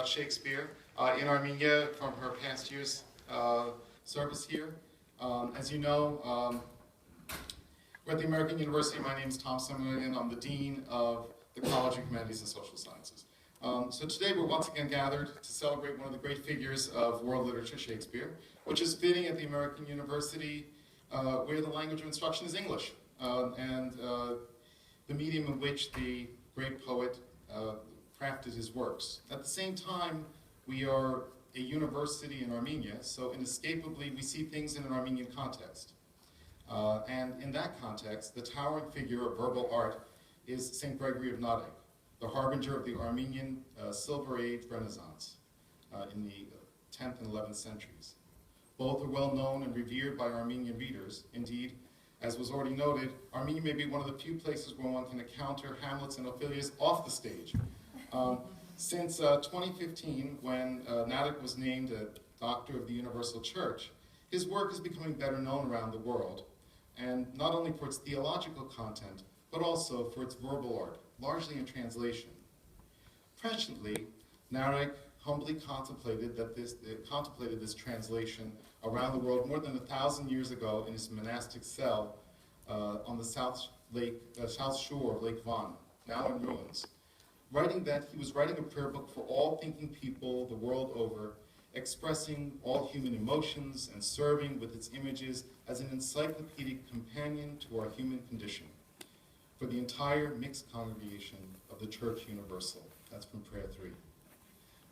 Shakespeare in Armenia from her past year's service here. As you know, we're at the American University. My name is Tom Samuelian. I'm the Dean of the College of Humanities and Social Sciences. So today we're once again gathered to celebrate one of the great figures of world literature, Shakespeare, which is fitting at the American University where the language of instruction is English, and the medium in which the great poet crafted his works. At the same time, we are a university in Armenia, so inescapably we see things in an Armenian context. And in that context, the towering figure of verbal art is St. Gregory of Narekatsi, the harbinger of the Armenian Silver Age Renaissance in the 10th and 11th centuries. Both are well known and revered by Armenian readers. Indeed, as was already noted, Armenia may be one of the few places where one can encounter Hamlets and Ophelias off the stage. Since 2015, when Narekatsi was named a Doctor of the Universal Church, his work is becoming better known around the world, and not only for its theological content, but also for its verbal art, largely in translation. Presciently, Narekatsi humbly contemplated this translation around the world more than 1,000 years ago in his monastic cell on the south shore of Lake Van, now in ruins, writing that he was writing a prayer book for all thinking people the world over, expressing all human emotions and serving with its images as an encyclopedic companion to our human condition for the entire mixed congregation of the Church Universal. That's from Prayer 3.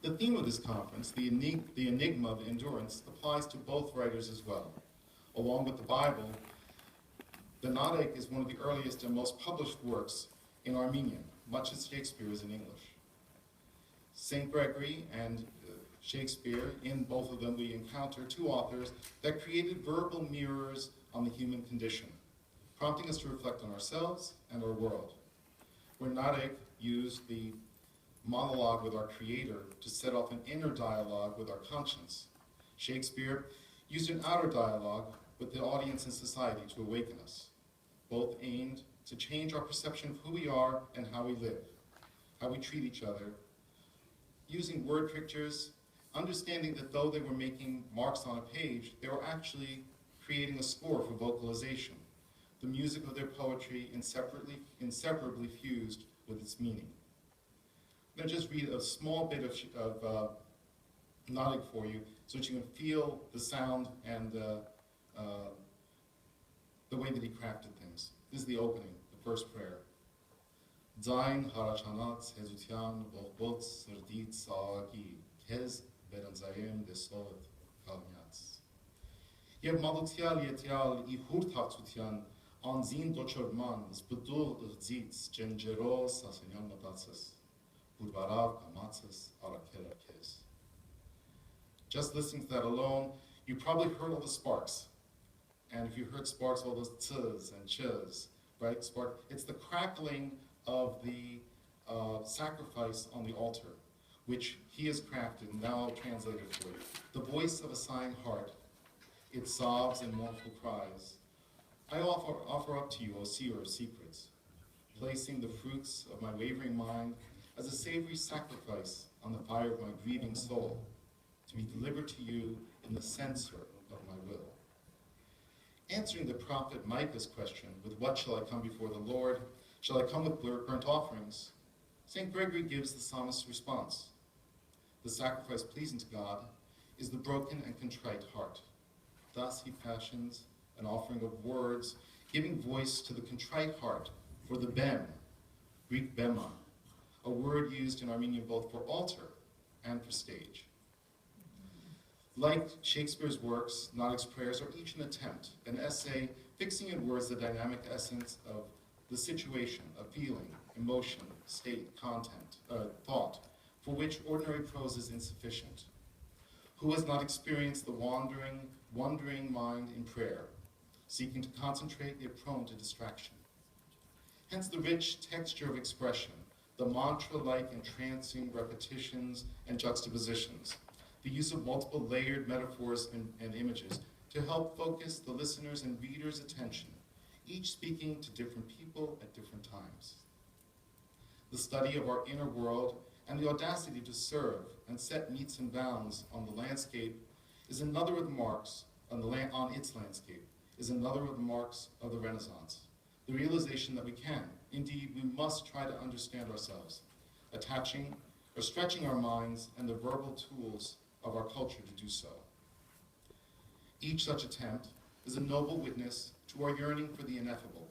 The theme of this conference, the Enigma of Endurance, applies to both writers as well. Along with the Bible, the Narekatsi is one of the earliest and most published works in Armenian, much as Shakespeare is in English. St. Gregory and Shakespeare, in both of them we encounter two authors that created verbal mirrors on the human condition, prompting us to reflect on ourselves and our world. Where Narekatsi used the monologue with our creator to set off an inner dialogue with our conscience, Shakespeare used an outer dialogue with the audience and society to awaken us, both aimed to change our perception of who we are and how we live, how we treat each other, using word pictures, understanding that though they were making marks on a page, they were actually creating a score for vocalization, the music of their poetry inseparably fused with its meaning. I'm going to just read a small bit of Narekatsi for you so that you can feel the sound and the way that he crafted things. This is the opening, the first prayer. Ձայն հարաճանած հեզության ողբոց սրդից սաղակի քեզ վերընծայեմ դեսողդ կաղնյաց։ Եվ մատուցյալ եթյալ ի հուր թաղցության անձին դոչորման զբդուղ ըղձից ջենջերո սասենյան մտացս բուրվարավ կամացս արաքել արքես։ Just listening to that alone, you probably heard all the sparks. And if you heard sparks, all those t's and ch's, right? Spark. It's the crackling of the sacrifice on the altar, which he has crafted, and now I'll translate it for you. The voice of a sighing heart, its sobs and mournful cries. I offer up to you, O seer of secrets, placing the fruits of my wavering mind as a savory sacrifice on the fire of my grieving soul, to be delivered to you in the censer of my will. Answering the prophet Micah's question, with what shall I come before the Lord? Shall I come with burnt offerings? St. Gregory gives the psalmist's response. The sacrifice pleasing to God is the broken and contrite heart. Thus he fashions an offering of words, giving voice to the contrite heart for the bem, Greek bema, a word used in Armenian both for altar and for stage. Like Shakespeare's works, Narekat's prayers are each an attempt, an essay, fixing in words the dynamic essence of the situation, a feeling, emotion, state, content, thought, for which ordinary prose is insufficient. Who has not experienced the wandering mind in prayer, seeking to concentrate yet prone to distraction? Hence the rich texture of expression, the mantra-like entrancing repetitions and juxtapositions, the use of multiple layered metaphors and images to help focus the listener's and reader's attention, each speaking to different people at different times. The study of our inner world and the audacity to serve and set metes and bounds on the landscape is another of the marks on its landscape is another of the marks of the Renaissance. The realization that we can, indeed we must try to understand ourselves, attaching or stretching our minds and the verbal tools of our culture to do so. Each such attempt is a noble witness to our yearning for the ineffable,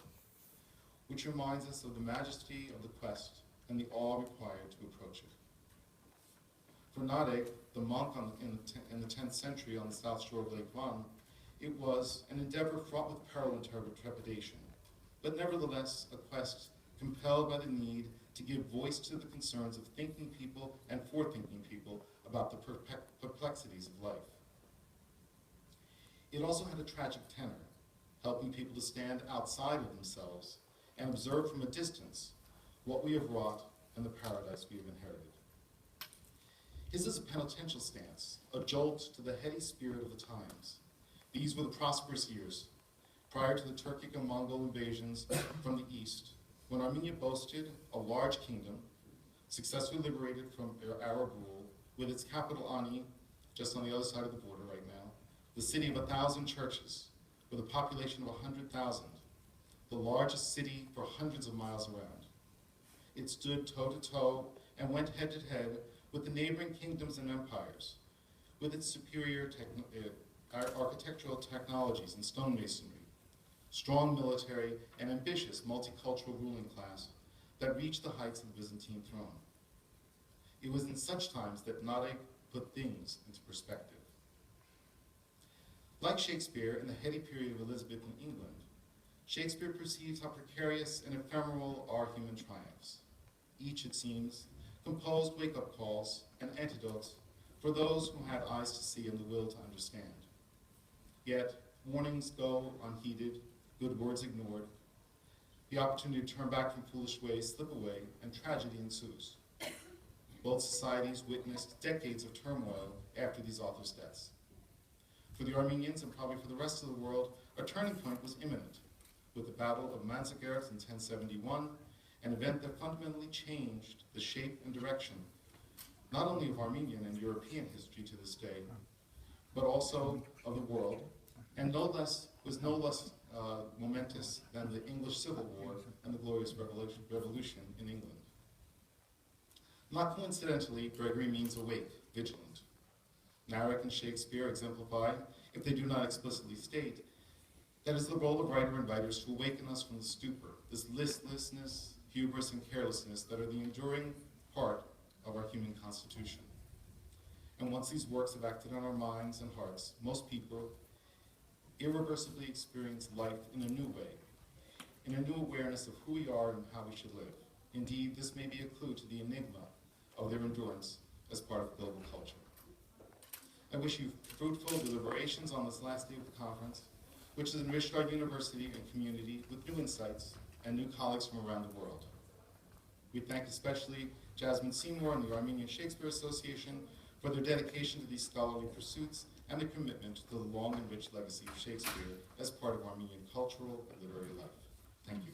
which reminds us of the majesty of the quest and the awe required to approach it. For Narek, the monk in the 10th century on the south shore of Lake Van, it was an endeavor fraught with peril and trepidation, but nevertheless a quest compelled by the need to give voice to the concerns of thinking people and forthinking people about the perplexities of life. It also had a tragic tenor, helping people to stand outside of themselves and observe from a distance what we have wrought and the paradise we have inherited. His is a penitential stance, a jolt to the heady spirit of the times. These were the prosperous years, prior to the Turkic and Mongol invasions from the east, when Armenia boasted a large kingdom, successfully liberated from Arab rule, with its capital Ani, just on the other side of the border right now, the city of 1,000 churches, with a population of 100,000, the largest city for hundreds of miles around. It stood toe-to-toe and went head-to-head with the neighboring kingdoms and empires, with its superior architectural technologies and stonemasonry, strong military, and ambitious multicultural ruling class that reached the heights of the Byzantine throne. It was in such times that Narek put things into perspective. Like Shakespeare in the heady period of Elizabethan England, Shakespeare perceives how precarious and ephemeral are human triumphs. Each, it seems, composed wake-up calls and antidotes for those who had eyes to see and the will to understand. Yet, warnings go unheeded, good words ignored. The opportunity to turn back from foolish ways slip away, and tragedy ensues. Both societies witnessed decades of turmoil after these authors' deaths. For the Armenians, and probably for the rest of the world, a turning point was imminent, with the Battle of Manzikert in 1071, an event that fundamentally changed the shape and direction, not only of Armenian and European history to this day, but also of the world, and was no less momentous than the English Civil War and the Glorious Revolution in England. Not coincidentally, Gregory means awake, vigilant. Narek and Shakespeare exemplify, if they do not explicitly state, that is the role of writer and writers to awaken us from the stupor, this listlessness, hubris, and carelessness that are the enduring part of our human constitution. And once these works have acted on our minds and hearts, most people irreversibly experience life in a new way, in a new awareness of who we are and how we should live. Indeed, this may be a clue to the enigma of their endurance as part of global culture. I wish you fruitful deliberations on this last day of the conference, which has enriched our university and community with new insights and new colleagues from around the world. We thank especially Jasmine Seymour and the Armenian Shakespeare Association for their dedication to these scholarly pursuits and their commitment to the long and rich legacy of Shakespeare as part of Armenian cultural and literary life. Thank you.